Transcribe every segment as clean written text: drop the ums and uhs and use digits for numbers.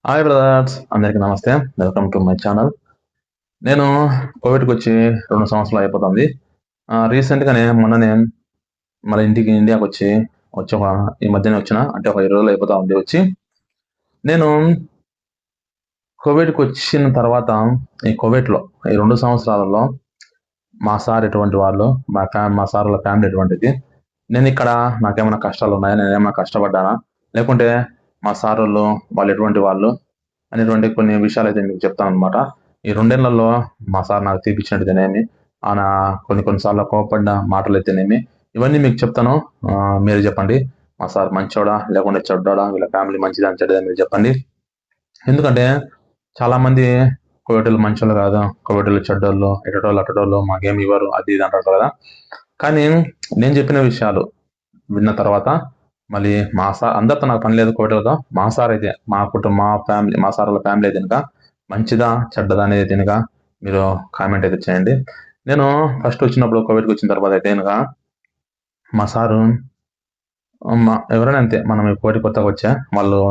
Hi brothers, అందరికీ నమస్తే. Welcome to my channel. నేను కోవిడ్కి వచ్చి 2 సంవత్సరాలు అయిపోతుంది. రీసెంట్గానే మొన్ననే మన ఇండియాకి వచ్చి ఈ మధ్యనే వచ్చిన, అంటే ఒక 20 రోజులు అయిపోతా ఉంది వచ్చి. నేను కోవిడ్కి వచ్చిన తర్వాత ఈ కోవిడ్లో ఈ 2 సంవత్సరాలలో మా సార్ ఎటువంటి వాళ్ళు, మా సార్ వాళ్ళ ఫ్యామిలీ ఎటువంటిది, నేను ఇక్కడ నాకేమైనా కష్టాలు ఉన్నాయా, నేను ఏమైనా కష్టపడ్డానా, లేకుంటే మా సార్ వాళ్ళు ఎటువంటి వాళ్ళు అనేటువంటి కొన్ని విషయాలు అయితే మీకు చెప్తాను అనమాట. ఈ 2 ఏళ్లలో మా సార్ నాకు తీపిచ్చినట్టుగానేమి, ఆయన కొన్నిసార్లు కోపపడిన మాటలు అయితేనేమి, ఇవన్నీ మీకు చెప్తాను. మీరు చెప్పండి, మా సార్ మంచోడా లేకుంటే చెడ్డోడా, వీళ్ళ ఫ్యామిలీ మంచిదా చెడ్డదా మీరు చెప్పండి. ఎందుకంటే చాలా మంది కోవిడ్లు మంచోళ్ళు కాదు, కోవిడ్లు చెడ్డోళ్ళు, ఎటటోళ్ళు అటటోళ్ళు, మాకేమి ఇవ్వరు, అది ఇది అంటారు కదా. కానీ నేను చెప్పిన విషయాలు విన్న తర్వాత మళ్ళీ మా సార్, అందరితో నాకు పని లేదు కోవిడ్లతో, మా సార్ అయితే మా కుటుంబ మా ఫ్యామిలీ, మా సార్ వాళ్ళ ఫ్యామిలీ అయితే కనుక మంచిదా చెడ్డదా అనేది కనుక మీరు కామెంట్ అయితే చేయండి. నేను ఫస్ట్ వచ్చినప్పుడు కోవిడ్కి వచ్చిన తర్వాత అయితే కనుక మా సారు ఎవరైనా అంతే, మనం కోవిడ్ కొత్తగా వచ్చా వాళ్ళు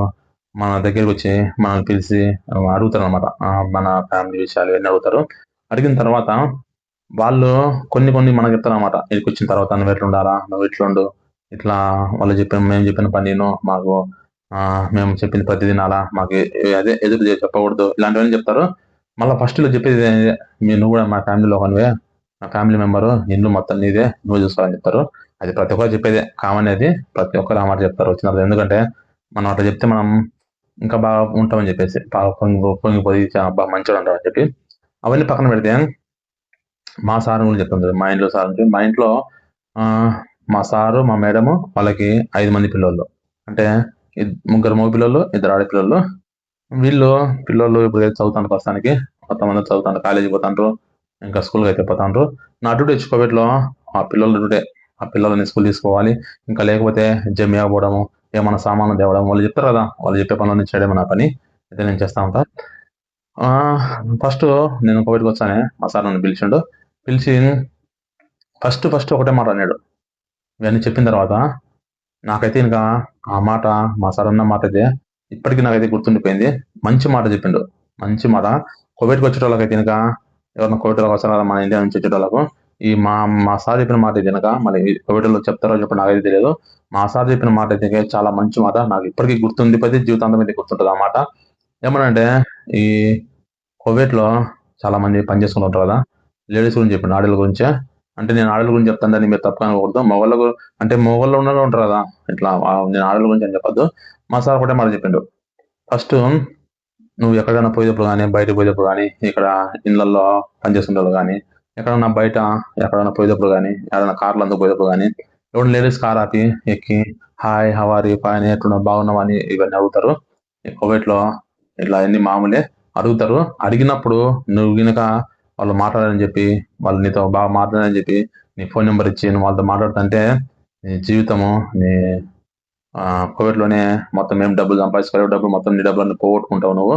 మన దగ్గరికి వచ్చి మనల్ని పిలిచి అడుగుతారు అనమాట. మన ఫ్యామిలీ విషయాలు ఇవన్నీ అడుగుతారు. అడిగిన తర్వాత వాళ్ళు కొన్ని మనకు చెప్తారు అనమాట. ఇక్కడికి వచ్చిన తర్వాత నువ్వు ఎట్లుండాలా, నువ్వు ఇట్లుండు, ఇట్లా మేము చెప్పిన పని మాకు మేము చెప్పింది ప్రతి తినాలా, మాకు అదే ఎదురు చెప్పకూడదు, ఇలాంటివన్నీ చెప్తారు. మళ్ళీ ఫస్ట్లో చెప్పేది నువ్వు కూడా మా ఫ్యామిలీలో ఒకనివే, మా ఫ్యామిలీ మెంబరు, ఇల్లు మొత్తం నీదే, నువ్వు చూసుకోవాలని చెప్తారు. అది ప్రతి ఒక్కరు చెప్పేదే కామన్, అది ప్రతి ఒక్కరు ఆ మాట చెప్తారు వచ్చినప్పుడు. ఎందుకంటే మనం అట్లా చెప్తే మనం ఇంకా బాగా ఉంటామని చెప్పేసి, బాగా పొంగిపోయి బాగా మంచిగా ఉంటామని చెప్పి. అవన్నీ పక్కన పెడితే మా సార్ గురించి చెప్తాను. మా ఇంట్లో సార్ మా ఇంట్లో మా సారు, మా మేడము, వాళ్ళకి 5 మంది పిల్లలు. అంటే 3 మగ పిల్లలు, 2 ఆడపిల్లలు. వీళ్ళు పిల్లలు ఇప్పుడు చదువుతాను, ప్రస్తుతానికి కొంతమంది చదువుతాను, కాలేజీకి పోతాండ్రు, ఇంకా స్కూల్కి అయితే పోతాండ్రు. నా డ్యూటీ వచ్చి కోవిడ్లో ఆ పిల్లల డ్యూటే, ఆ పిల్లల్ని స్కూల్ తీసుకోవాలి, ఇంకా లేకపోతే జమియా పోవడము, ఏమైనా సామాన్లు తేవడం, వాళ్ళు చెప్తారు కదా, వాళ్ళు చెప్పే పనులన్నీ చేయడం నా పని అయితే నేను చేస్తా ఉంటా. ఫస్ట్ నేను కోవిడ్కి వచ్చానే మా సార్ నన్ను పిలిచిండు. పిలిచి ఫస్ట్ ఒకటే మాట అన్నాడు. ఇవన్నీ చెప్పిన తర్వాత నాకైతే ఇంకా ఆ మాట, మా సార్ అన్న మాట అయితే ఇప్పటికీ నాకైతే గుర్తుండిపోయింది. మంచి మాట చెప్పిండు, మంచి మాట. కోవిడ్కి వచ్చేటోళ్ళకైతే ఇంకా ఎవరైనా కోవిడ్ వస్తారు కదా మన ఇండియా నుంచి వచ్చేటోళ్ళకు, ఈ మా సార్ చెప్పిన మాట అయితే కనుక, మళ్ళీ కోవిడ్లో చెప్తారో చెప్పండి నాకైతే తెలియదు. మా సార్ చెప్పిన మాట అయితే చాలా మంచి మాట, నాకు ఇప్పటికీ గుర్తుండిపోతే జీవితాంతం అయితే గుర్తుంటుంది ఆ మాట. ఏమనంటే ఈ కోవిడ్లో చాలా మంది పని చేసుకుంటూ ఉంటారు కదా, లేడీస్ గురించి చెప్పిండు, ఆడల గురించే. అంటే నేను ఆడల గురించి చెప్తాను, మీరు తప్ప అనుకోకూడదు. మగవాళ్ళు అంటే మగవాళ్ళు ఉన్న ఉంటారు కదా, ఇట్లా నేను ఆడల గురించి అని చెప్పొద్దు. మా సార్ ఒకటే మాట చెప్పిండు. ఫస్ట్ నువ్వు ఎక్కడైనా పోయేటప్పుడు కానీ, బయటకు పోయేటప్పుడు కానీ, ఇక్కడ ఇళ్లలో పనిచేసుకుంటారు కానీ, ఎక్కడన్నా బయట ఎక్కడైనా పోయేటప్పుడు కానీ, ఏదైనా కార్లు అందుకు పోయేటప్పుడు కానీ, ఎవరైనా లేడీస్ కార్ ఆపి ఎక్కి హాయ్ హవారి అని, ఎట్లున్నా బాగున్నావని ఇవన్నీ అడుగుతారు. ఈ కోవిడ్లో ఇట్లా అన్ని మామూలే అడుగుతారు. అడిగినప్పుడు నువ్వు గినక వాళ్ళు మాట్లాడాలని చెప్పి, వాళ్ళు నీతో బాగా మాట్లాడాలని చెప్పి నీ ఫోన్ నెంబర్ ఇచ్చి నువ్వు వాళ్ళతో మాట్లాడుతుంటే నీ జీవితము, నీ కోవిడ్లోనే మొత్తం ఏం డబ్బులు సంపాదించుకోలేవు, డబ్బులు మొత్తం నీ డబ్బులను పోగొట్టుకుంటావు నువ్వు.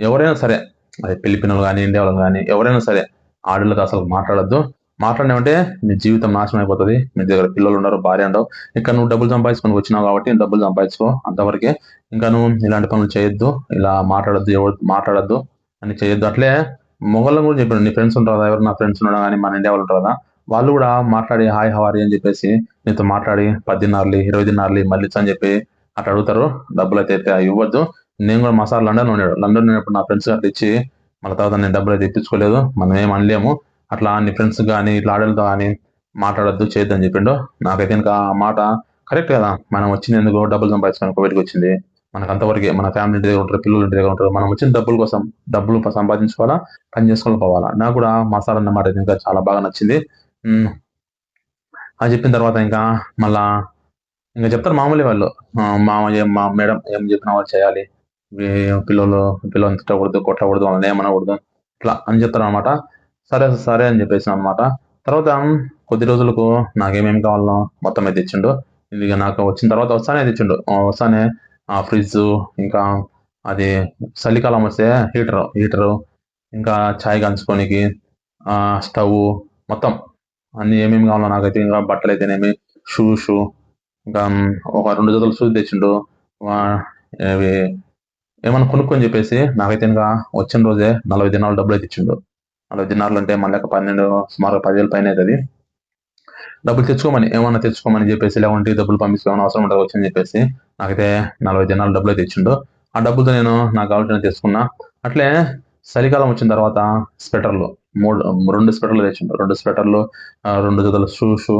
ఎవరైనా సరే, అది ఫిలిపిన్లు కానీ, ఇండియా వాళ్ళు కానీ, ఎవరైనా సరే ఆడళ్ళతో అసలు మాట్లాడద్దు. మాట్లాడినామంటే నీ జీవితం నాశనం అయిపోతుంది. మీ దగ్గర పిల్లలు ఉండరు, భార్య ఉండవు. ఇంకా నువ్వు డబ్బులు సంపాదించుకొని వచ్చినావు కాబట్టి డబ్బులు సంపాదించుకో అంతవరకే. ఇంకా నువ్వు ఇలాంటి పనులు చేయొద్దు, ఇలా మాట్లాడద్దు, ఎవరు మాట్లాడద్దు అని చేయొద్దు. అట్లే మొగళ్ళని కూడా చెప్పాడు, నీ ఫ్రెండ్స్ ఉంటారు కదా, ఎవరు నా ఫ్రెండ్స్ ఉండడం కానీ, మన ఇండియా వాళ్ళు ఉంటారు కదా, వాళ్ళు కూడా మాట్లాడి హాయ్ హవారి అని చెప్పేసి నీతో మాట్లాడి 10 దినార్లు 20 దినార్లు మళ్ళీ అని చెప్పి అట్లా అడుగుతారు. డబ్బులు అయితే ఇవ్వద్దు. నేను కూడా మా సార్ లండన్ ఉన్నాడు, లండన్ ఉన్నప్పుడు నా ఫ్రెండ్స్ అట్లా ఇచ్చి మళ్ళీ తర్వాత నేను డబ్బులు అయితే ఇప్పించుకోలేదు. మనం ఏం అనలేము. అట్లా నీ ఫ్రెండ్స్ కానీ ఇట్లా ఆడలతో కానీ మాట్లాడద్దు, చేయొద్దని చెప్పిండు. నాకైతే ఇంకా ఆ మాట కరెక్ట్ కదా. మనం వచ్చింది ఎందుకు, డబ్బులు సంపాదించుకొని కోవిడ్కి వచ్చింది మనకు అంతవరకే. మన ఫ్యామిలీ దగ్గర ఉంటారు, పిల్లలు ఇంటి దగ్గర ఉంటారు. మనం వచ్చిన డబ్బుల కోసం, డబ్బులు సంపాదించుకోవాలా, పని చేసుకొని పోవాలా. నాకు కూడా మా సార్ అన్న మాట ఇంకా చాలా బాగా నచ్చింది. అది చెప్పిన తర్వాత ఇంకా మళ్ళా ఇంకా చెప్తారు మామూలే వాళ్ళు, మా మేడం ఏం చెప్పినా వాళ్ళు చేయాలి, పిల్లలు తిట్టకూడదు, కొట్టకూడదు, వాళ్ళని ఏమనకూడదు, ఇట్లా అని చెప్తారు అనమాట. సరే సరే అని చెప్పేసి అనమాట. తర్వాత కొద్ది రోజులకు నాకేమేమి కావాలనో మొత్తం అయితే ఇచ్చిండు. ఇది నాకు వచ్చిన తర్వాత వస్తానే తెచ్చిండు. వస్తానే ఫ్రిడ్జ్, ఇంకా అది చలికాలం వస్తే హీటరు, ఇంకా ఛాయ్ కాంచుకోనికి స్టవ్, మొత్తం అన్ని ఏమేమి కావాలో నాకైతే. ఇంకా బట్టలు అయితేనేమి, షూస్, ఇంకా ఒక 2 జతలు షూస్ తెచ్చిండు. అవి ఏమన్నా కొనుక్కొని చెప్పేసి నాకైతే ఇంకా వచ్చిన రోజే 40 దినాలు డబ్బులు అయితే ఇచ్చిండు. 40 దినాలు అంటే మన లెక్క 12 సుమారు 10,000 పైన అవుతుంది. డబ్బులు తెచ్చుకోమని ఏమన్నా తెచ్చుకోమని చెప్పేసి, లేకుంటే డబ్బులు పంపించుకోమని అవసరం ఉంటుంది వచ్చని చెప్పేసి నాకైతే 40 దినాలు డబ్బులు అయితే ఇచ్చిండు. ఆ డబ్బులతో నేను నాకు కావాల్సిన తెచ్చుకున్నా. అట్లే చలికాలం వచ్చిన తర్వాత స్వెటర్లు 2 స్వెటర్లు తెచ్చిండు. 2 స్వెటర్లు, 2 జతల షూస్,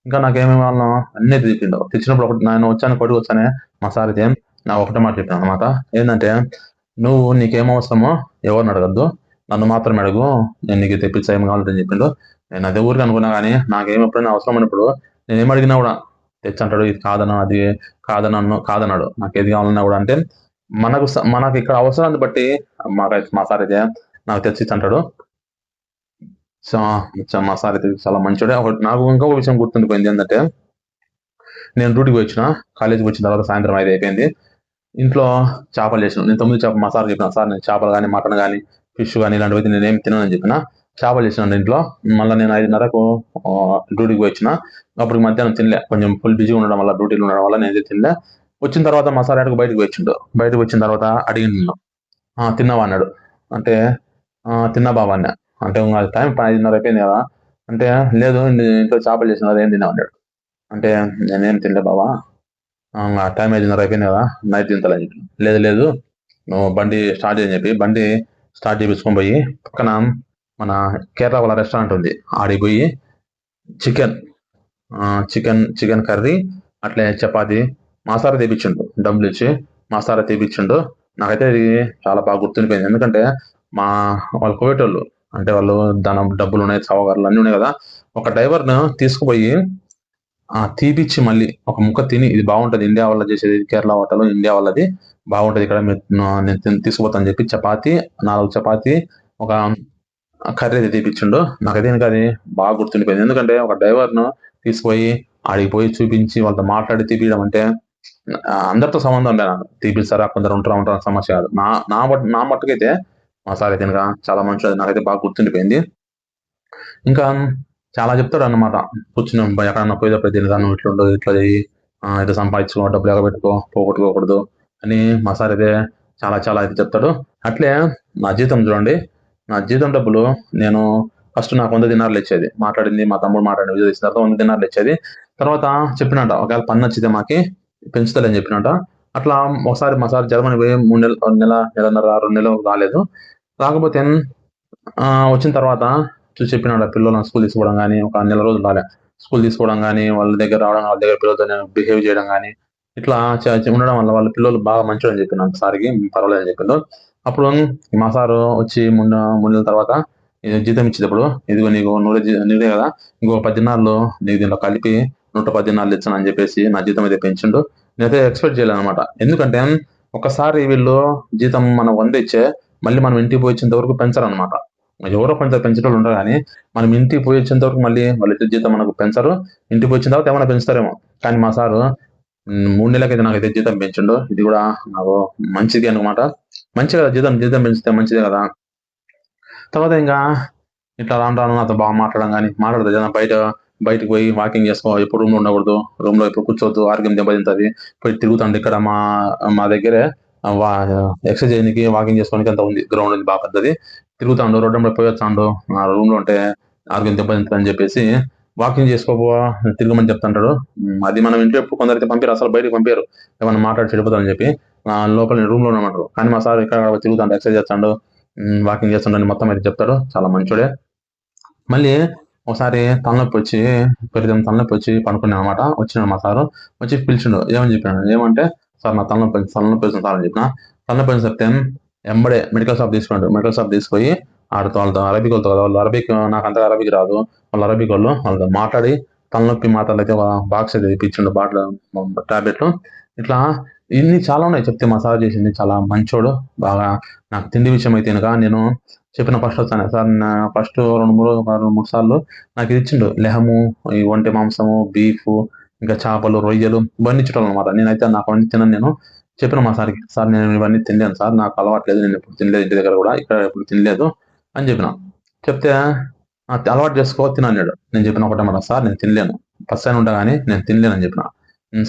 ఇంకా నాకేమేమి వాళ్ళను అన్నీ తెచ్చిండు. తెచ్చినప్పుడు ఒకటి నేను కొడుకు వచ్చానే మా సార్ అయితే నాకు ఒకటే మాట చెప్పాను అనమాట. ఏంటంటే, నువ్వు నీకేం అవసరమో ఎవరిని అడగద్దు, నన్ను మాత్రమే అడుగు, నేను నీకు తెప్పించా ఏం కావాలని చెప్పిండు. నేను అదే ఊరికి అనుకున్నా, కానీ నాకేం ఎప్పుడైనా అవసరం అయినప్పుడు నేను ఏం అడిగినా కూడా తెచ్చంటాడు. ఇది కాదన్నా, అది కాదన్నాడు. నాకు ఏది కావాలన్నా కూడా అంటే మనకు ఇక్కడ అవసరాన్ని బట్టి మా సార్ అయితే నాకు తెచ్చి అంటాడు. సో మా సార్ అయితే చాలా మంచోడే. నాకు ఇంకొక విషయం గుర్తుండిపోయింది ఏంటంటే, నేను డ్యూటీకి వచ్చిన, కాలేజీకి వచ్చిన తర్వాత సాయంత్రం 5 అయిపోయింది. ఇంట్లో చేపలు చేసిన, నేను 9 చేప మా సార్ చెప్పిన, సార్ నేను చేపలు కానీ, మటన్ కానీ, ఫిష్ కానీ ఇలాంటివి నేనేం తినని చెప్పిన. చేపలు చేసినాను ఇంట్లో. మళ్ళీ నేను 5:30కు డ్యూటీకి వచ్చిన. అప్పుడు మధ్యాహ్నం తినలే, కొంచెం ఫుల్ బిజీగా ఉండడం వల్ల, డ్యూటీలో ఉండడం వల్ల నేను తినలే. వచ్చిన తర్వాత మా సార్ ఆడికి బయటకు వచ్చిండు. బయటకు వచ్చిన తర్వాత అడిగిండు, తిన్నావా అన్నాడు. అంటే తిన్నా బాబా అన్నా. అంటే టైం 5:30 అయిపోయింది కదా అంటే, లేదు ఇంట్లో చేపలు చేసిన కదా, ఏం తిన్నావు అన్నాడు. అంటే నేనేం తినలే బాబా, టైం 5:30 అయిపోయింది కదా, నైట్ తింటాలని చెప్పి. లేదు నువ్వు బండి స్టార్ట్ చేయని చెప్పి బండి స్టార్ట్ చేయించుకొని పోయి పక్కన మన కేరళ వాళ్ళ రెస్టారెంట్ ఉంది, ఆడికి పోయి చికెన్ చికెన్ కర్రీ, అట్లే చపాతి మాసారా తెప్పించిండు. డబ్బులు ఇచ్చి మాసారా తెప్పించిండు. నాకైతే ఇది చాలా బాగా గుర్తుండిపోయింది. ఎందుకంటే మా వాళ్ళు కోవేటోళ్ళు, అంటే వాళ్ళు డబ్బులు ఉన్నాయి, చవగారులు అన్నీ ఉన్నాయి కదా. ఒక డ్రైవర్ను తీసుకుపోయి తీపిచ్చి మళ్ళీ ఒక ముక్క తిని, ఇది బాగుంటది, ఇండియా వల్ల చేసేది, కేరళ హోటల్ ఇండియా వాళ్ళది బాగుంటది, ఇక్కడ నేను తీసుకుపోతాను చెప్పి చపాతి 4 చపాతి, ఒక కర్రీ అయితే తీపిచ్చిండు. నాకైతే ఇంకా అది బాగా గుర్తుండిపోయింది. ఎందుకంటే ఒక డ్రైవర్ను తీసుకుపోయి ఆడికి పోయి చూపించి వాళ్ళతో మాట్లాడి తీపియడం అంటే, అందరితో సంబంధం ఉండే నాకు. తీపిస్తారా, కొందరు ఉంటారు సమస్య కాదు. నా మట్టుకైతే మా సార్ అయితే ఇంకా చాలా మంచిది, నాకైతే బాగా గుర్తుండిపోయింది. ఇంకా చాలా చెప్తాడు అన్నమాట. కూర్చుని ఎక్కడన్నా పోయేటప్పుడు దీనిగా నువ్వు ఇట్లా ఉండదు, ఇట్లా చేయి, ఇట్లా సంపాదించుకో, డబ్బులు ఎగబెట్టుకో, పోగొట్టుకోకూడదు అని మా సార్ అయితే చాలా అయితే చెప్తాడు. అట్లే నా జీతం చూడండి, నా జీతం డబ్బులు నేను ఫస్ట్ నాకు 100 దినార్లు ఇచ్చేది. మాట్లాడింది మా తమ్ముడు మాట్లాడిన వీడియో తీసిన తర్వాత 100 దినార్లు ఇచ్చేది. తర్వాత చెప్పినట్ట, ఒకవేళ పని నచ్చితే మాకి పెంచుతాలని చెప్పినట్ట. అట్లా ఒకసారి మా సార్ జర్మనీ పోయి 3 నెలలు, నెలన్నర 2 నెలలు రాలేదు. రాకపోతే వచ్చిన తర్వాత చెప్పినాడు, పిల్లలను స్కూల్ తీసుకోవడం కానీ, ఒక నెల రోజులు రాలే, స్కూల్ తీసుకోవడం కానీ, వాళ్ళ దగ్గర రావడం, వాళ్ళ దగ్గర పిల్లలతో బిహేవ్ చేయడం కానీ, ఇట్లా ఉండడం వల్ల వాళ్ళ పిల్లలు బాగా మంచిగా అని చెప్పినాడు సార్కి, పర్వాలేదు అని చెప్పిండు. అప్పుడు మా సారు వచ్చి 3 నెలల తర్వాత జీతం ఇచ్చేటప్పుడు, ఇదిగో నీకు నీదే కదా, ఇంకో 10 దినాల్లో నీకు దీంట్లో కలిపి 110 దినాలు ఇచ్చాను అని చెప్పేసి నా జీతం అయితే పెంచిండు. నేనైతే ఎక్స్పెక్ట్ చేయలేదు అనమాట. ఎందుకంటే ఒకసారి వీళ్ళు జీతం మనం 100 ఇచ్చే, మళ్ళీ మనం ఇంటికి పోయి వచ్చేంత వరకు పెంచరు అనమాట. ఎవరో కొంచెం పెంచేటోళ్ళు ఉంటారు, కానీ మనం ఇంటికి పోయి వచ్చేంత వరకు మళ్ళీ వాళ్ళ జీతం మనకు పెంచరు. ఇంటికి వచ్చిన తర్వాత ఏమైనా పెంచుతారేమో, కానీ మా సారు 3 నెలలకైతే నాకైతే జీతం పెంచిండు. ఇది కూడా నాకు మంచిది అనమాట. మంచిగా జీతం పెంచితే మంచిదే కదా. తర్వాత ఇంకా ఇట్లా రాను నాతో బాగా మాట్లాడడం కానీ, మాట్లాడదు బయటకు పోయి వాకింగ్ చేసుకో, ఎప్పుడు రూమ్లో ఉండకూడదు, రూమ్లో ఎప్పుడు కూర్చోవద్దు, ఆరోగ్యం దెబ్బతింటుంది, పోయి తిరుగుతాండి. ఇక్కడ మా దగ్గరే ఎక్సర్సైజ్ చేయడానికి, వాకింగ్ చేసుకోవడానికి అంత ఉంది, గ్రౌండ్ ఉంది బాగా పెద్దది. తిరుగుతాండు, రోడ్డు మీద పోయి వచ్చాండు, రూమ్లో ఉంటే ఆరోగ్యం దెబ్బతింటుంది అని చెప్పేసి వాకింగ్ చేసుకోపో, తిరగమని చెప్తుంటాడు. అది మనం ఇంట్లో ఎప్పుడు కొందరైతే పంపారు, అసలు బయటకు పంపారు, ఏమన్నా మాట్లాడి చెడిపోతారని చెప్పి లోపల రూమ్లో ఉన్నమాట. కానీ మా సార్ ఇక్కడ తిరుగుతాడు, ఎక్సర్సైజ్ చేస్తాడు, వాకింగ్ చేస్తుండని మొత్తం అయితే చెప్తాడు. చాలా మంచోడే. మళ్ళీ ఒకసారి తలనొప్పి వచ్చి పనుకున్నాను అనమాట. వచ్చినాడు మా సారు, వచ్చి పిలిచిండు. ఏమని చెప్పాను, ఏమంటే సార్ నా తలనొప్పి వచ్చింది సార్ అని చెప్పిన. తలనొప్పి చెప్తే ఎంబడే మెడికల్ షాప్ తీసుకుపోయి ఆడుతూ వాళ్ళతో అరబిక్ వాళ్ళతో కదా, వాళ్ళు అరబిక్, నాకు అంతగా అరబిక్ రాదు, వాళ్ళు అరబిక్ వాళ్ళతో మాట్లాడి తలనొప్పి మాటలు అయితే ఒక బాక్స్ అయితే ఇప్పించిండు, బాటిల్ టాబ్లెట్లు. ఇట్లా ఇన్ని చాలా ఉన్నాయి చెప్తే. మా సార్ చేసింది చాలా మంచోడు. బాగా నాకు తిండి విషయం అయితే కనుక నేను చెప్పిన ఫస్ట్ వచ్చాను సార్, ఫస్ట్ 2-3 సార్లు నాకు ఇది ఇచ్చిండు. లెహము, ఈ ఒంటె మాంసము, బీఫ్, ఇంకా చేపలు, రొయ్యలు ఇవన్నీ ఇచ్చటం అనమాట. నేనైతే నాకు అన్ని తినను. నేను చెప్పిన మా సార్కి, సార్ నేను ఇవన్నీ తినలేను సార్, నాకు అలవాట్లేదు, నేను ఎప్పుడు తినలేదు, ఇంటి దగ్గర కూడా ఇక్కడ ఎప్పుడు తినలేదు అని చెప్పిన. చెప్తే అలవాటు చేసుకో తినన్నాడు. నేను చెప్పిన ఒకటే మాట, సార్ నేను తినలేను, ఫస్ట్ టైం ఉంటా కానీ నేను తినలేను అని చెప్పిన.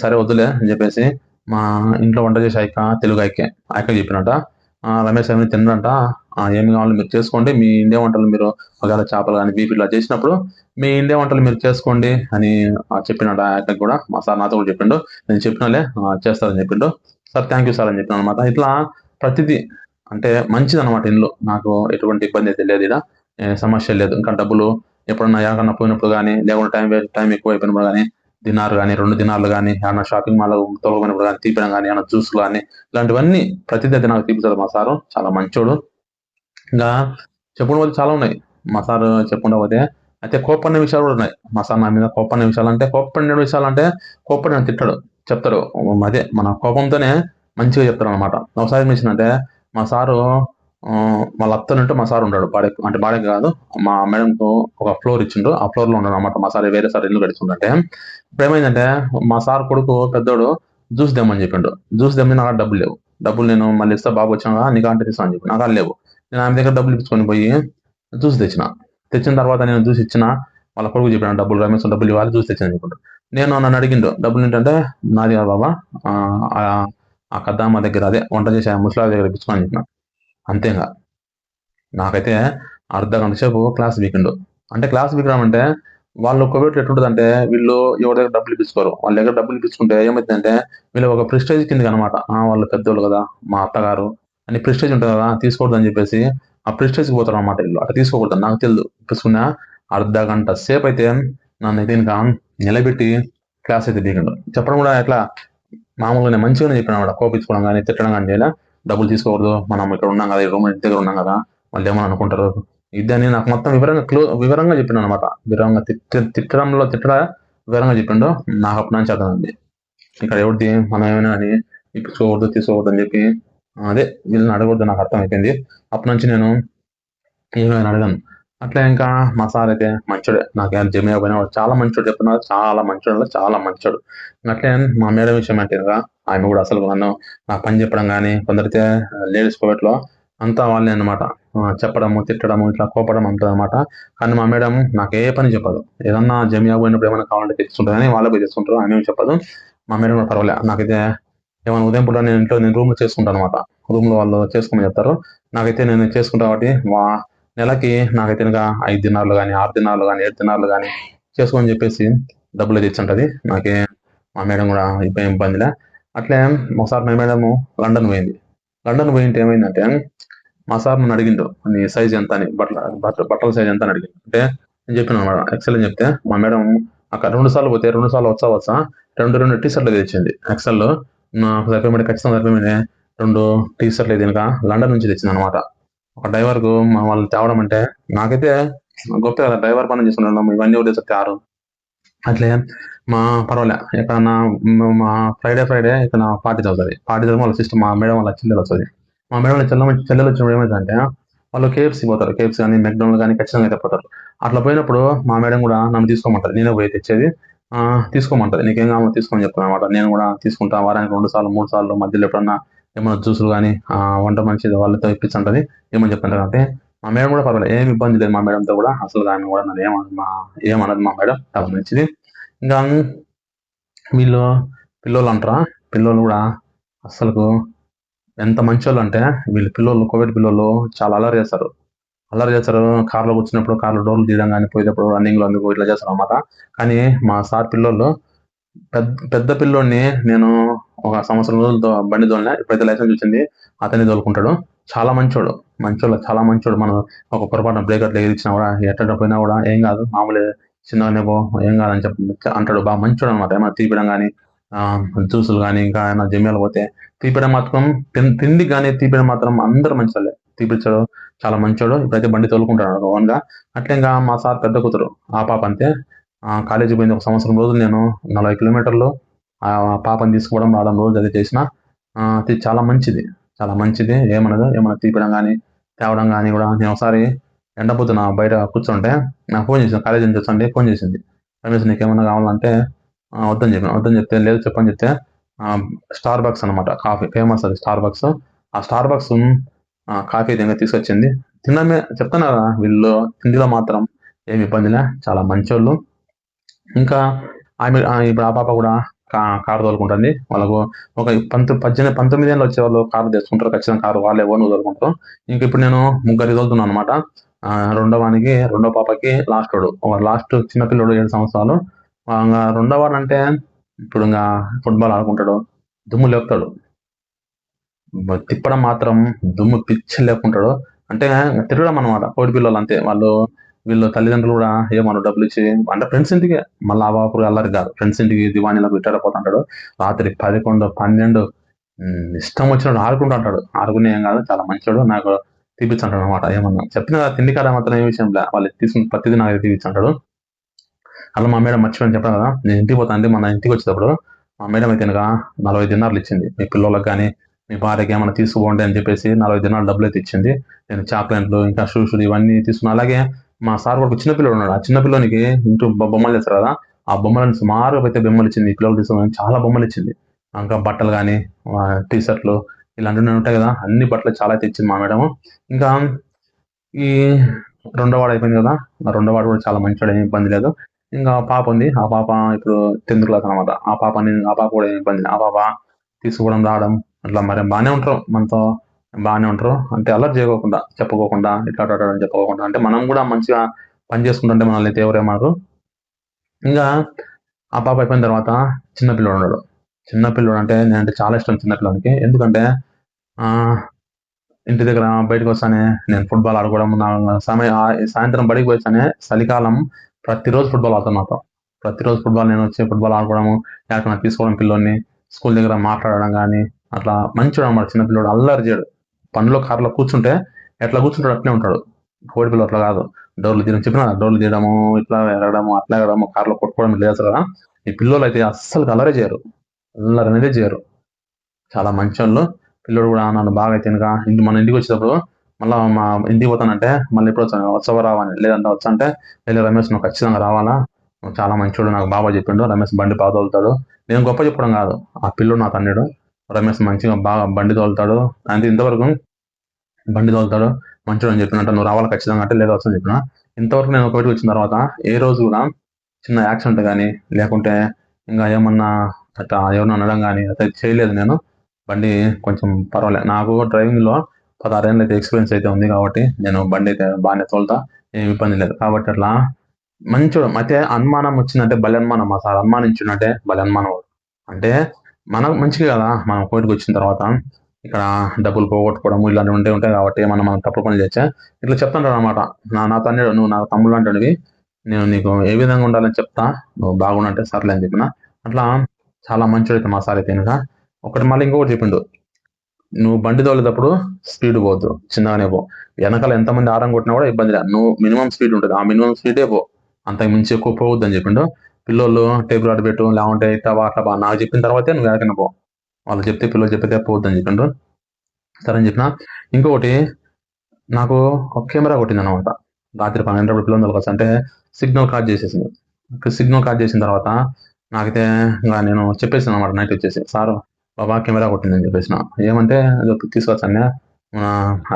సరే వద్దులే అని చెప్పేసి మా ఇంట్లో వంట చేసే ఆయక్క తెలుగు ఆయక్కే. ఆయక్క చెప్పినట, రమేష్ ఏమైనా తినడంట, ఏమి కావాలో మీరు చేసుకోండి. మీ ఇండియా వంటలు మీరు ఒకవేళ చేపలు కానీ బీఫ్ ఇలా చేసినప్పుడు మీ ఇండియా వంటలు మీరు చేసుకోండి అని చెప్పినట ఆ ఆయక్కకి కూడా. మా సార్ నాతో కూడా చెప్పిండు. నేను చెప్పినలే చేస్తారని చెప్పిండు. సార్ థ్యాంక్ యూ సార్ అని చెప్పిన అనమాట. ఇట్లా ప్రతిదీ అంటే మంచిదనమాట ఇల్లు. నాకు ఎటువంటి ఇబ్బంది అయితే లేదు ఈడ. సమస్య లేదు. ఇంకా డబ్బులు ఎప్పుడన్నా ఎక్కడికన్నా పోయినప్పుడు గానీ, లేకుంటే టైం ఎక్కువ అయిపోయినప్పుడు గానీ, దినార్ గానీ, 2 దినార్లు గానీ, ఏమన్నా షాపింగ్ మాల్ తోలుకుపోయినప్పుడు గానీ, తీపియడం గానీ, ఏమన్నా జ్యూస్‌లు గానీ, ఇలాంటివన్నీ ప్రతిదీ అయితే నాకు తీపిస్తాడు మా సారు. చాలా మంచోడు. ఇంకా చెప్పుకుంటూ పోతే చాలా ఉన్నాయి. మా సారు చెప్పుకుంటూ పోతే. అయితే కోప్పడిన విషయాలు కూడా ఉన్నాయి. మా సార్ నా మీద కోప్పడిన విషయాలంటే, కోప్పడి నన్ను తిట్టడు. చెప్తాడు. అదే మన కోపంతోనే మంచిగా చెప్తారనమాట. ఒకసారి ఏం చేసిందంటే, మా సారు వాళ్ళ అత్తోళ్ళింట్లో మా సార్ ఉంటాడు. అంటే బాడెక్కి కాదు. మా మేడంకు ఒక ఫ్లోర్ ఇచ్చిండు. ఆ ఫ్లోర్‌లో ఉన్నాడనమాట. మా సార్ వేరే సార్ ఇల్లు కట్టించుకుంటుంటే, ఇప్పుడేమైందంటే మా సార్ కొడుకు పెద్దోడు జ్యూస్ తెమ్మని చెప్పిండు. జ్యూస్ తెమ్మని నా కాడ డబ్బులు లేవు. డబ్బులు నేను మళ్ళీ ఇస్తా బాబు వచ్చినాక నీ కాంటే ఇస్తా అని చెప్పి. నా కాడ లేవు. నేను ఆమె దగ్గర డబ్బులు ఇప్పించుకొని పోయి జ్యూస్ తెచ్చిన. తెచ్చిన తర్వాత నేను జ్యూస్ ఇచ్చిన. వాళ్ళ కొడుకు చెప్పాను డబ్బులు రమేష్ డబ్బులు ఇవ్వాలి జ్యూస్ తెచ్చాను చెప్పిండు. నేను నన్ను అడిగిండు డబ్బులు ఏంటంటే నాది కాదు బాబా, ఆ కద్దమ్మ దగ్గర అదే వంట చేసే ఆ ముసలాడి దగ్గర ఇప్పించుకోని చెప్పిన. అంతే ఇంక. నాకైతే అర్ధగంట సేపు క్లాస్ పీకిండు. అంటే క్లాస్ పీకడం అంటే వాళ్ళు ఒక్కబెట్టి ఎట్లుంటదంటే వీళ్ళు ఎవరి దగ్గర డబ్బులు ఇప్పించుకోరు. వాళ్ళ దగ్గర డబ్బులు ఇప్పించుకుంటే ఏమైతుందంటే వీళ్ళు ఒక ప్రెస్టేజ్ కిందకనమాట. వాళ్ళు పెద్దోళ్ళు కదా! మా అత్తగారు అని ప్రెస్టేజ్ ఉంటది కదా! తీసుకోకూడదని చెప్పేసి ఆ ప్రెస్టేజ్‌కి పోతారనమాట ఈళ్ళు. అట్లా తీసుకోకూడదు. నాకు తెలీదు. ఇప్పించుకున్న అర్ధగంట సేపయితే నన్నైతే ఇంక నిలబెట్టి క్లాస్ అయితే పీకిండు. చెప్పడం కూడా ఎట్లా మామూలుగానే మంచిగానే చెప్పాడనమాట. కోపించుకోవడం గాని, తిట్టడం గాని చేయలే. డబ్బులు తీసుకోకూడదు. మనం ఇక్కడ ఉన్నాం కదా! ఈ రూమ్ ఇంటి దగ్గర ఉన్నాం కదా! వాళ్ళేమని అనుకుంటారు. ఇదని నాకు మొత్తం వివరంగా చెప్పిండనమాట. వివరంగా వివరంగా చెప్పిండు. నాకు అప్పటి నుంచి అర్థమైంది. ఇక్కడ ఎవరిది మనం ఏమైనా గాని ఇప్పించుకోకూడదు, తీసుకోకూడదు అని చెప్పి అదే వీళ్ళని అడగకూడదు నాకు అర్థమైపోయింది. అప్పటి నుంచి నేను ఏమైనా అడగను. అట్లా ఇంకా మా సార్ అయితే మంచోడే. నాకేం జమియా పోయినా వాడు చాలా మంచోడు చెప్తున్నా చాలా మంచోడు, చాలా మంచోడు. అట్లే మా మేడం విషయం అంటే కదా, ఆమె కూడా అసలు నన్ను నాకు పని చెప్పడం గానీ, కొందరైతే లేడీస్ కోవిడ్‌లో అంతా వాళ్ళే అన్నమాట. చెప్పడము, తిట్టడము, ఇట్లా కోపడం ఉంటదనమాట. కానీ మా మేడం నాకు ఏ పని చెప్పదు. ఏదన్నా జమియా పోయినప్పుడు ఏమైనా కావాలంటే తెచ్చుకుంటది గానీ, వాళ్ళే పోయి తెచ్చుకుంటారు. ఆమె ఏమి చెప్పదు. మా మేడం కూడా పర్వాలే. నాకైతే ఏమైనా ఉదయం పూట నేను రూమ్‌లో చేసుకుంటాననమాట. రూమ్‌లో వాళ్ళు చేసుకోమని చెప్తారు. నాకైతే నేను చేసుకుంటా కాబట్టి నెలకి నాకైతే గనక 5 దినార్లు గానీ, 6 దినార్లు గానీ, 7 దినార్లు గానీ చేసుకోని చెప్పేసి డబ్బులైతే ఇచ్చుంటది. మా మేడం గూడా ఇబ్బందిలే. అట్లే ఒకసారి మా మేడము లండన్ పోయింది. లండన్ పోయింటే ఏమైందంటే, మా సార్ నన్నడిగిండు. నీ సైజ్ ఎంత అని బట్టల సైజ్ ఎంత అని అడిగిండు. అంటే నేను చెప్పాననమాట. ఎక్సెల్ అని చెప్తే, మా మేడం అక్కడ 2 సార్లు పోతే 2 సార్లు వచ్చా 2 టీ షర్ట్‌లు తెచ్చింది. ఎక్సెల్ నాకు సరిపోయేమటే ఖచ్చితంగా సరిపోయేమటే 2 టీ షర్ట్‌లు అయితే గనక లండన్ నుంచి తెచ్చిందనమాట. ఒక డ్రైవర్‌కు వాళ్ళు తేవడం అంటే నాకైతే గొప్పే కదా! డ్రైవర్ పని చేసుకున్నాను. ఇవన్నీ ఒకటేసారి తేరు. అట్లే పర్వాలే. ఎక్కడన్నా మా ఫ్రైడే ఇక్కడ పార్టీ అవుతది. పార్టీ జరిగితే వాళ్ళ సిస్టర్ మా మేడం వాళ్ళ చెల్లెలొస్తది. మా మేడం వాళ్ళ చెల్లెలొచ్చినప్పుడు ఏమైతదంటే వాళ్ళు కేఎఫ్‌సీ పోతారు. కేఎఫ్‌సీ గాని, మెక్‌డొనాల్డ్ గాని ఖచ్చితంగా అయితే పోతారు. అట్లా పోయినప్పుడు మా మేడం గూడా నన్ను తీసుకోమంటది. నేనే పోయి తెచ్చేది. తీసుకోమంటది. నీకేం కావాలో తీసుకో అని చెప్తాననమాట. నేను గూడా తీసుకుంటా. వారానికి 2 సార్లు, 3 సార్లు మధ్యలో ఎప్పుడన్నా ఏమన్నా జ్యూసులు గాని, వంట మనిషి వాళ్ళతో ఇప్పించంటది. ఏమని చెప్తుంటది అంటే మా మేడం గూడా పర్వాలేదు. ఏమి ఇబ్బంది లేదు మా మేడంతో గూడా. అసలు ఆమె గూడా నన్ను ఏమనదు మా మేడం. చాలా మంచిది. ఇంకా వీళ్ళు పిల్లోలంటరా, పిల్లోలు గూడా అస్సలకు ఎంత మంచోళ్ళంటే వీళ్ళు కోవిడ్ పిల్లోలు చాలా అల్లరి చేస్తారు. అల్లరి చేస్తారు. కార్‌లో కూర్చున్నప్పుడు కార్‌లో డోర్లు తీయడం గాని, పోయేటప్పుడు రన్నింగ్‌లో అందుకు ఇట్లా చేస్తారనమాట. కానీ మా సార్ పిల్లోళ్ళు పెద్ద పిల్లోడిని నేను ఒక సంవత్సరం రోజులు బండి తోలినా. ఇప్పుడైతే లైసెన్స్ వచ్చింది. అతనే తోలుకుంటాడు. చాలా మంచోడు. చాలా మంచోడు. మనం ఒక పొరపాటున బ్రేక్ అట్లా ఎగిరిచ్చినా గూడా, ఎట్టట పోయినా గూడా ఏం గాదు. మామూలే చిన్నగానే పో ఏం గాదని అంటాడు. మంచోడనమాట. ఏమన్నా తీపియడం గాని, జ్యూసులు గాని, ఇంకా ఏమన్నా జమియాలు పోతే తీపియడం మాత్రం తిండికి గాని, తీపియడం మాత్రం అందరూ మంచోళ్ళే. తీపిచ్చడు. చాలా మంచోడు. ఇప్పుడైతే బండి తోలుకుంటున్నాడు ఓన్‌గా. అట్లే ఇంగా మా సార్ పెద్ద కూతురు. ఆ పాప అంతే. కాలేజీకి పోయింది. ఒక సంవత్సరం రోజులు నేను 40 కిలోమీటర్లు పాపని తీసుకోవడం, రావడం రోజు అదే చేసినా. అది చాలా మంచిది. చాలా మంచిది. ఏమనదు. ఏమన్నా తీపియడం గాని, తేవడం గాని గూడా నేను ఒకసారి ఎండపోతున్న బయట కూర్చుంటే నాకు ఫోన్ చేసింది. కాలేజీ నుంచి వస్తుంటే ఫోన్ చేసింది. "రమేష్ నీకేమన్నా కావాలంటే" వద్దని చెప్పాను. వద్దని చెప్తే, లేదు చెప్పని చెప్తే స్టార్ బక్స్ అనమాట కాఫీ. ఫేమస్ అది స్టార్ బక్స్. ఆ స్టార్ బక్స్ కాఫీ అయితే తీసుకొచ్చింది. చెప్తున్నా కదా! వీళ్ళు తిండిలో మాత్రం ఏమి ఇబ్బందిలే. చాలా మంచోళ్ళు. ఇంకా ఇప్పుడు ఆ పాప గూడా కారు తోలుకుంటుంది. వాళ్ళకు ఒక 19 ఏళ్ళు వచ్చే వాళ్ళు కారు తెచ్చుకుంటారు ఖచ్చితంగా. కారు వాళ్ళే ఓన్ తోలుకుంటారు. ఇంక ఇప్పుడు నేను ముగ్గురు తోలుతున్నాను అనమాట. రెండో పాపకి లాస్ట్ చిన్నపిల్లడు 7 సంవత్సరాలు. రెండో వాడు అంటే ఇప్పుడు ఇంకా ఫుట్బాల్ ఆడుకుంటాడు, దుమ్ము లేపుతాడు. తిప్పడం మాత్రం దుమ్ము పిచ్చి లేకుంటాడు. అంటే తిరగడం అనమాట. కోడి పిల్లలు అంతే. వీళ్ళు తల్లిదండ్రులు కూడా ఏమన్నారు, డబ్బులు ఇచ్చి అంటే ఫ్రెండ్స్ ఇంటికి, మళ్ళీ ఆ బాబు అల్లరి కాదు, ఫ్రెండ్స్ ఇంటికి దివాణీలకు పెట్టకపోతుంటాడు. రాత్రి 11, 12 ఇష్టం వచ్చినట్టు ఆడుకుంటూ అంటాడు. ఆడుకునే ఏం కాదు, చాలా మంచోడు. నాకు తీపిచ్చంటాడు అనమాట. ఏమన్నా చెప్పిన కదా, తిండి కాడ మాత్రం ఏ విషయం లే, వాళ్ళు తీసుకుని ప్రతిదీ నాకు తీపిచ్చంటాడు. అలా మా మేడం మర్చిపోయిన చెప్పాను కదా, నేను ఇంటికి పోతా అంటే మన ఇంటికి వచ్చేటప్పుడు మా మేడం అయితే కనుక 40 దినార్లు ఇచ్చింది. మీ పిల్లలకు కానీ మీ భార్యకి ఏమైనా తీసుకుపోండి అని చెప్పేసి 40 దినాలు డబ్బులు అయితే ఇచ్చింది. నేను చాక్లెట్లు ఇంకా షూషులు ఇవన్నీ తీసుకున్నా. అలాగే మా సార్ ఒక చిన్నపిల్లడు ఉన్నాడు. ఆ చిన్నపిల్లోనికి ఇంటూ బొమ్మలు చేస్తారు కదా, ఆ బొమ్మలను సుమారుగా అయితే బొమ్మలు ఇచ్చింది. ఈ పిల్లలు తీసుకుని చాలా బొమ్మలు ఇచ్చింది. ఇంకా బట్టలు కానీ టీ షర్ట్లు ఇలాంటివి ఉంటాయి కదా, అన్ని బట్టలు చాలా అయితే ఇచ్చింది మా మేడం. ఇంకా ఈ రెండో వాడు అయిపోయింది కదా, ఆ రెండో వాడు కూడా చాలా మంచివాడు, ఏం ఇబ్బంది లేదు. ఇంకా పాప ఉంది. ఆ పాప ఇప్పుడు 10th క్లాస్ అనమాట. ఆ పాప కూడా ఏం ఇబ్బంది లేదు. ఆ పాప తీసుకోవడం రావడం అట్లా మరి బాగానే ఉంటారు, మనతో బాగానే ఉంటారు. అంటే అల్లరి చేయకోకుండా, చెప్పుకోకుండా, ఇట్లా అని చెప్పుకోకుండా, అంటే మనం కూడా మంచిగా పని చేసుకుంటుంటే మనల్ని అయితే ఎవరేమారు. ఇంకా ఆ పాప అయిపోయిన తర్వాత చిన్నపిల్లడు ఉన్నాడు. చిన్నపిల్లడు అంటే నేనంటే చాలా ఇష్టం చిన్నపిల్లలకి. ఎందుకంటే ఆ ఇంటి దగ్గర బయటకు వస్తానే నేను ఫుట్బాల్ ఆడుకోవడం, సాయంత్రం బడికి పోయిస్తానే చలికాలం ప్రతిరోజు ఫుట్బాల్ ఆడుతాను నాతో. ప్రతిరోజు నేను వచ్చి ఫుట్బాల్ ఆడుకోవడము, ఎక్కడికైనా తీసుకోవడం పిల్లోని, స్కూల్ దగ్గర మాట్లాడడం కానీ అట్లా మంచివాడు అన్నమాట. చిన్నపిల్లడు అల్లరి చేయడు. పనిలో కార్లో కూర్చుంటే ఎట్లా కూర్చుంటాడు అట్లే ఉంటాడు. కోడి పిల్లలు అట్లా కాదు. డోర్లు తీయడము, ఇట్లా ఎరగడము, అట్లా ఎరగడము, కార్లో కొట్టుకోవడం లేదు కదా. ఈ పిల్లలు అయితే అస్సలు అల్లరే చేయరు, అల్లరి అనేది చేయరు. చాలా మంచోళ్ళు. పిల్లోడు కూడా నన్ను బాగా అయితే మన ఇంటికి వచ్చేటప్పుడు మళ్ళీ మా ఇంటికి పోతానంటే మళ్ళీ ఎప్పుడు వచ్చావా రావా అని, లేదంటే వచ్చా అంటే వెళ్ళి రమేష్ నువ్వు ఖచ్చితంగా రావాలా, నువ్వు చాలా మంచోడు, నాకు బాగా చెప్పిండు. రమేష్ బండి బాగా తోలుతాడు. నేను గొప్ప చెప్పడం కాదు, ఆ పిల్లోడు నా తన్నుడు. రమేష్ మంచిగా బాగా బండి తోలుతాడు. అంటే ఇంతవరకు బండి తోలుతాడు, మంచోడు అని చెప్పినట్టు. నువ్వు రావాలి ఖచ్చితంగా అంటే లేదా వచ్చని చెప్పిన. ఇంతవరకు నేను ఒకటి వచ్చిన తర్వాత ఏ రోజు కూడా చిన్న యాక్సిడెంట్ కానీ లేకుంటే ఇంకా ఏమన్నా అట్లా ఎవరిని అనడం కానీ అట్లా చేయలేదు నేను. బండి కొంచెం పర్వాలేదు. నాకు డ్రైవింగ్లో 16 ఏళ్ళు అయితే ఎక్స్పీరియన్స్ అయితే ఉంది కాబట్టి నేను బండి అయితే బాగానే తోలుతా, ఏమి ఇబ్బంది లేదు. కాబట్టి అట్లా మంచోడు. అయితే అనుమానం వచ్చిందంటే బలి అనుమానం. మా సార్ అనుమానించిందంటే బలి అనుమానం. అంటే మనకు మంచిగా కదా, మనం కోర్టుకు వచ్చిన తర్వాత ఇక్కడ డబ్బులు పోగొట్టుకోవడం ఇలాంటివి ఉంటాయి కాబట్టి మనం తప్పుడు పనులు చేస్తే ఇట్లా చెప్తుంటాడు అనమాట. నా తన్నుడు, నువ్వు నాకు తమ్ముడు అంటాడివి, నేను నీకు ఏ విధంగా ఉండాలని చెప్తా, నువ్వు బాగుండంటే సర్లే అని చెప్పిన. అట్లా చాలా మంచోడు అయితే మా సార్ అయితే కనుక. మళ్ళీ ఇంకొకటి చెప్పిండు, నువ్వు బండి తోలేటప్పుడు స్పీడ్ పోవద్దు, చిన్నగానే పో. వెనకాల ఎంతమంది ఆరం కొట్టినా కూడా ఇబ్బంది లేదు, నువ్వు మినిమం స్పీడ్ ఉంటుంది, ఆ మినిమం స్పీడే పో, అంతకు మించి ఎక్కువ పోవద్దు అని చెప్పిండు. పిల్లలు టేబుల్ ఆడ పెట్టు, లేకుంటే ఇట్లా అట్లా నాకు చెప్పిన తర్వాతే నువ్వు ఎక్కడికైనా పో, వాళ్ళు చెప్తే పిల్లలు చెప్పితే పోవద్దు అని చెప్పిండు. సరే అని చెప్పిన. ఇంకొకటి నాకు ఒక కెమెరా కొట్టింది అనమాట. రాత్రి 12 పిల్లలు అంటే సిగ్నల్ కట్ చేసేసింది. సిగ్నల్ కట్ చేసిన తర్వాత నాకైతే ఇంకా నేను చెప్పేసాను అనమాట నైట్ వచ్చేసి, సార్ బాబా కెమెరా కొట్టిందని చెప్పేసిన. ఏమంటే తీసుకొచ్చాను,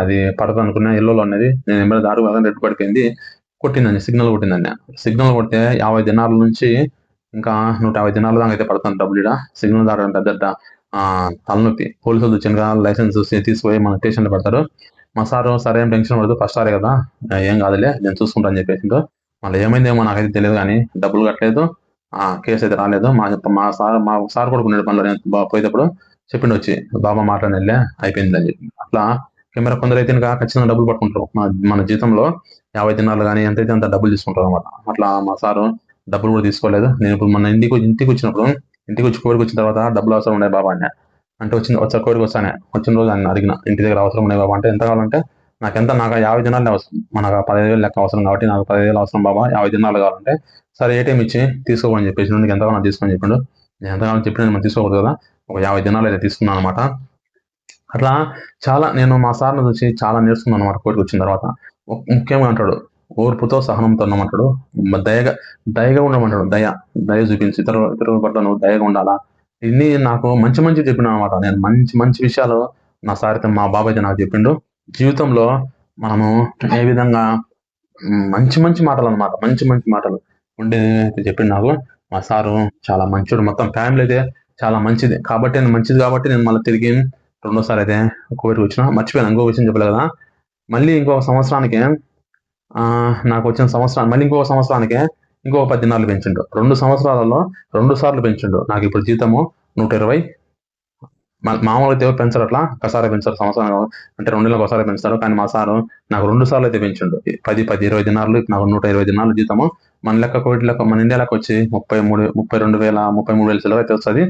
అది పడతా అనుకున్నా, ఎల్లోలో ఉన్నది, నేను ఎమ్మెల్యే దారు రెడ్ పడిపోయింది, కొట్టిందండి, సిగ్నల్ కొట్టిందండి. సిగ్నల్ కొడితే 50 దినాల నుంచి ఇంకా 150 దినాల దాకా అయితే పడుతుంది డబ్బులు. సిగ్నల్ దాటడం పెద్ద తలనొప్పి. పోలీసులు వచ్చిన లైసెన్స్ తీసుకుపోయి మన స్టేషన్లో పెడతారు. మా సారు సరే ఏం టెన్షన్ పడదు, ఫస్ట్ సారే కదా ఏం కాదులే నేను చూసుకుంటా అని చెప్పేసిండు. మళ్ళీ ఏమైందేమో నాకైతే తెలియదు కానీ డబ్బులు కట్టలేదు, కేసు అయితే రాలేదు. మా సార్ కూడా ఉన్నాడు పనిలో. నేను పోయేటప్పుడు చెప్పిండు వచ్చి, బాబా మాట్లాడినలే అయిపోయింది అని చెప్పి. అట్లా కెమెరా కొందరైతే ఇంకా ఖచ్చితంగా డబ్బులు పట్టుకుంటారు. మన జీతంలో 50 దినాలు కానీ ఎంతైతే అంత డబ్బులు తీసుకుంటారు అనమాట. అట్లా మా సారు డబ్బులు కూడా తీసుకోలేదు. నేను ఇప్పుడు మన ఇంటికి వచ్చినప్పుడు, ఇంటికి వచ్చి కోరిక వచ్చిన తర్వాత డబ్బులు అవసరం ఉన్నాయి బాబా అన్న అంటే వచ్చే కోరిక వచ్చిన రోజు ఆయన అడిగిన, ఇంటి దగ్గర అవసరం ఉన్నాయి బాబా అంటే ఎంత కావాలంటే నాకు 50 దినాలు అవసరం, మనకు 15,000 లెక్క అవసరం కాబట్టి నాకు 15,000 అవసరం బాబా, 50 దినాలు కావాలంటే సరే ఏటీఎం ఇచ్చి తీసుకోమని చెప్పేసి, నీకు ఎంత కావాలో తీసుకొని చెప్పిండు. నేను ఎంత కావాలని చెప్పిన మనం తీసుకోకూడదు కదా, ఒక 50 దినాలు అయితే తీసుకున్నాను అనమాట. అట్లా చాలా నేను మా సార్ని చూసి చాలా నేర్చుకున్నాను అనమాట. కోరిక వచ్చిన తర్వాత ముఖ్యంగా అంటాడు, ఓర్పుతో సహనంతో ఉండమంటాడు, దయగా ఉండమంటాడు. దయ చూపించి ఇతరుల పట్ల నువ్వు దయగా ఉండాలా. ఇన్ని నాకు మంచి చెప్పిన అనమాట. నేను మంచి విషయాలు నా సార్ మా బాబాయ్ అయితే నాకు చెప్పిండు. జీవితంలో మనము ఏ విధంగా మంచి మాటలు అనమాట, మంచి మాటలు ఉండే చెప్పిండు నాకు. మా సారు చాలా మంచోడు. మొత్తం ఫ్యామిలీ అయితే చాలా మంచిది. కాబట్టి నేను మళ్ళీ తిరిగి రెండోసారి అయితే కువైట్‌కి వచ్చిన. మర్చిపోయాను ఇంకో విషయం చెప్పలే కదా! మళ్ళీ ఇంకొక సంవత్సరానికి నాకొచ్చిన మళ్ళీ ఇంకొక సంవత్సరానికి ఇంకొక 10 దినాలు పెంచిండు. 2 సంవత్సరాలలో 2 సార్లు పెంచిండు. నాకిప్పుడు జీతము 120. మామూలుగా అయితే ఎవరు పెంచరు అట్లా. ఒకసారే పెంచరు సంవత్సరం అంటే 2 నెలలకు ఒకసారి పెంచుతారు. కానీ మా సారు నాకు 2 సార్లు అయితే పెంచిండు. 10, 20 దినార్లు నాకు 120 దినార్లు జీతము. మన లెక్క కోవిడ్ లెక్క మన ఇండియా లెక్క వచ్చి 33,000 చిల్లర అయితే వస్తది.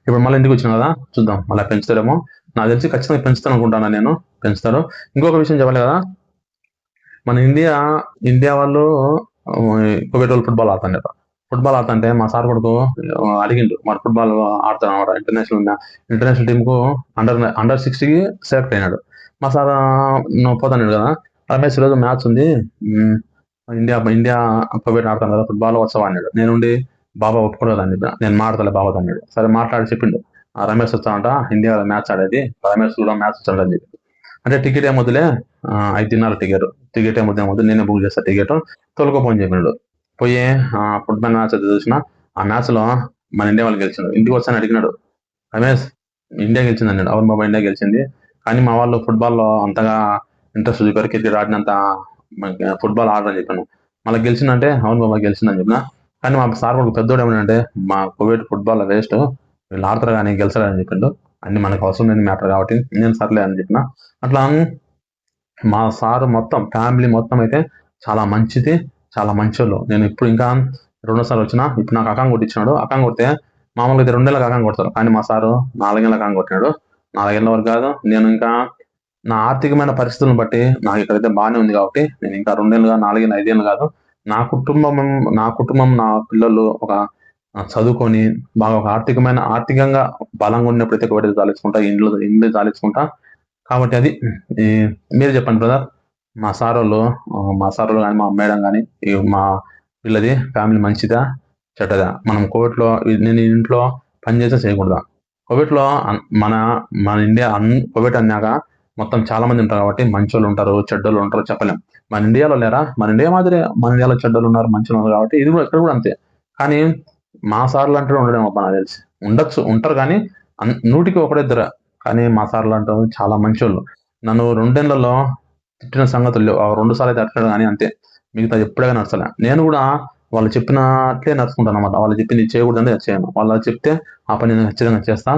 ఇప్పుడు మళ్ళీ ఇంటికి వచ్చిన కదా! చూద్దాం మళ్ళా పెంచుతారేమో. నాకు తెలిసి ఖచ్చితంగా పెంచుతారు అనుకుంటాను నేను. పెంచుతారు. ఇంకొక విషయం చెప్పాలి కదా! మన ఇండియా వాళ్ళు కువైట్ వాళ్ళు ఫుట్బాల్ ఆడుతుంటారు. ఫుట్బాల్ ఆడుతుంటే మా సార్ కొడుకు అడిగిండు మరి ఫుట్బాల్ ఆడుతాను అనమాట. ఇంటర్నేషనల్ టీంకు అండర్ 60కి సెలెక్ట్ అయినాడు. మా సార్ నువ్వు పోతాడు కదా, రమేష్ ఈరోజు మ్యాచ్ ఉంది, ఇండియా కువైట్ ఆడతాను కదా ఫుట్బాల్ వచ్చావా అన్నాడు. నేనుండి బాబా ఒప్పుకోలేదని నేను మాడతలే బాబాతో అన్నాడు. సరే మాట్లాడి చెప్పిండు, రమేష్ వచ్చానంట ఇండియా మ్యాచ్ ఆడేది, రమేష్ కూడా మ్యాచ్ వచ్చాడని చెప్పి. అంటే టికెట్ ఏమొద్దులే, 5 దినాలు టికెట్ ఏమొద్దు నేనే బుక్ చేస్తా టికెట్ తోలుకోపోని చెప్పినాడు. పోయి ఫుట్బాల్ మ్యాచ్ అయితే చూసిన. ఆ మ్యాచ్ లో మన ఇండియా వాళ్ళు గెలిచిండు. ఇంటికి వచ్చాను అడిగినాడు, రమేష్ ఇండియా గెలిచింది అన్నాడు. అవును బాబా ఇండియా గెలిచింది, కానీ మా వాళ్ళు ఫుట్బాల్లో అంతగా ఇంట్రెస్ట్ చూపారు, క్రికెట్ ఆడినంత ఫుట్బాల్ ఆడరని చెప్పాను. మళ్ళీ గెలిచిందంటే అవును బాబా గెలిచిందని చెప్పిన. కానీ మా సార్ కూడా పెద్దోడు ఏమంటే మా కువైట్ ఫుట్బాల్ వేస్ట్, వీళ్ళు ఆడతారు కానీ గెలిచారని చెప్పిండు. అన్ని మనకు అవసరం లేని మ్యాటర్ కాబట్టి నేను సర్లే అని చెప్పిన. అట్లా మా సారు మొత్తం ఫ్యామిలీ మొత్తం అయితే చాలా మంచిది, చాలా మంచోళ్ళు. నేను ఇప్పుడు ఇంకా రెండోసారి వచ్చిన. ఇప్పుడు నాకు అకాం కొట్టించినాడు. అకాం కొడితే మామూలుగా అయితే 2 నెలలకు అకాం కొడతారు, కానీ మా సారు 4 నెలలకు అకాం కొట్టినాడు. 4 ఏళ్ళ వరకు కాదు. నేను ఇంకా నా ఆర్థికమైన పరిస్థితులను బట్టి నాకు ఇక్కడైతే బాగానే ఉంది కాబట్టి నేను ఇంకా 2 ఏళ్ళు కాదు, 4 ఏళ్ళు, 5 ఏళ్ళు కాదు. నా కుటుంబం నా పిల్లలు ఒక చదువుకొని బాగా ఒక ఆర్థికంగా బలంగా ఉన్నప్పుడైతే ఒకటి చాలించుకుంటా, ఇండ్లు చాలించుకుంటా. కాబట్టి అది మీరు చెప్పండి బ్రదర్. మా సారోళ్ళు కానీ మా మేడం కానీ మా వీళ్ళది ఫ్యామిలీ మంచిదా చెడ్డదా? మనం కోవిడ్లో నేను ఇంట్లో పని చేస్తే చేయకూడదా? కోవిడ్లో మన మన ఇండియా కోవిడ్ అన్నాక మొత్తం చాలా మంది ఉంటారు కాబట్టి మంచోళ్ళు ఉంటారు, చెడ్డోళ్ళు ఉంటారు చెప్పలేం. మన ఇండియాలో లేరా? మన ఇండియా మాదిరి మన ఇండియాలో చెడ్డోళ్ళు ఉన్నారు, మంచోళ్ళు ఉన్నారు కాబట్టి ఇది కూడా ఇక్కడ కూడా అంతే. కానీ మా సార్లు అంటే ఉండడం నాకు తెలిసి ఉండొచ్చు, ఉంటారు కానీ 100కి 1-2. కానీ మా సార్లు అంటారు చాలా మంచోళ్ళు. నన్ను 2 ఏళ్లలో తిట్టిన సంగతులు 2 సార్లు అయితే తిట్టాడు కానీ అంతే. మిగతా ఎప్పుడైనా నచ్చలే. నేను కూడా వాళ్ళు చెప్పినట్లే నడుచుకుంటాను అనమాట. వాళ్ళు చెప్పింది చేయకూడదంటే చేయను. వాళ్ళు చెప్తే ఆ పని నేను ఖచ్చితంగా చేస్తా.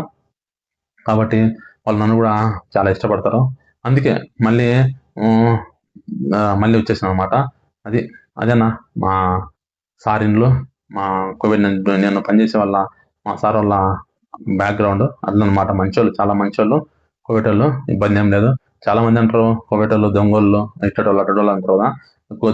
కాబట్టి వాళ్ళు నన్ను కూడా చాలా ఇష్టపడతారు. అందుకే మళ్ళీ వచ్చేసాను అనమాట. అదేనా మా సార్ ఇండ్లు, మా కోవిడ్ నేను పనిచేసే వాళ్ళ మా సార్ వాళ్ళ బ్యాక్గ్రౌండ్ అట్లనమాట. మంచోళ్ళు, చాలా మంచోళ్ళు కోవిడ్ వాళ్ళు, ఇబ్బంది ఏం లేదు. చాలా మంది అంటారు కోవిడ్ వాళ్ళు దొంగోళ్ళు, ఇట్టటోళ్ళు అట్టటోళ్ళు అంటారు కదా.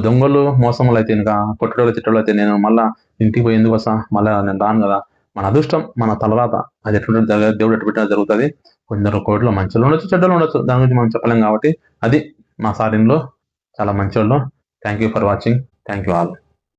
దొంగలు మోసములు అయితే ఇంకా కొట్టడోళ్ళు తిట్టడోళ్ళు అయితే నేను మళ్ళా ఇంటికి పోయి ఎందుకు వస్తా, మళ్ళీ నేను రాను కదా. మన అదృష్టం, మన తలరాత, అది ఎటువంటి దేవుడు ఎటు పెట్టినా జరుగుతుంది. కొందరు కోవిడ్లో మంచోళ్ళు ఉండొచ్చు, చెడ్డలు ఉండొచ్చు, దాని గురించి మనం చెప్పలేం కాబట్టి అది మా సార్ ఇండ్లు చాలా మంచోళ్ళు. Thank you for watching. Thank you all.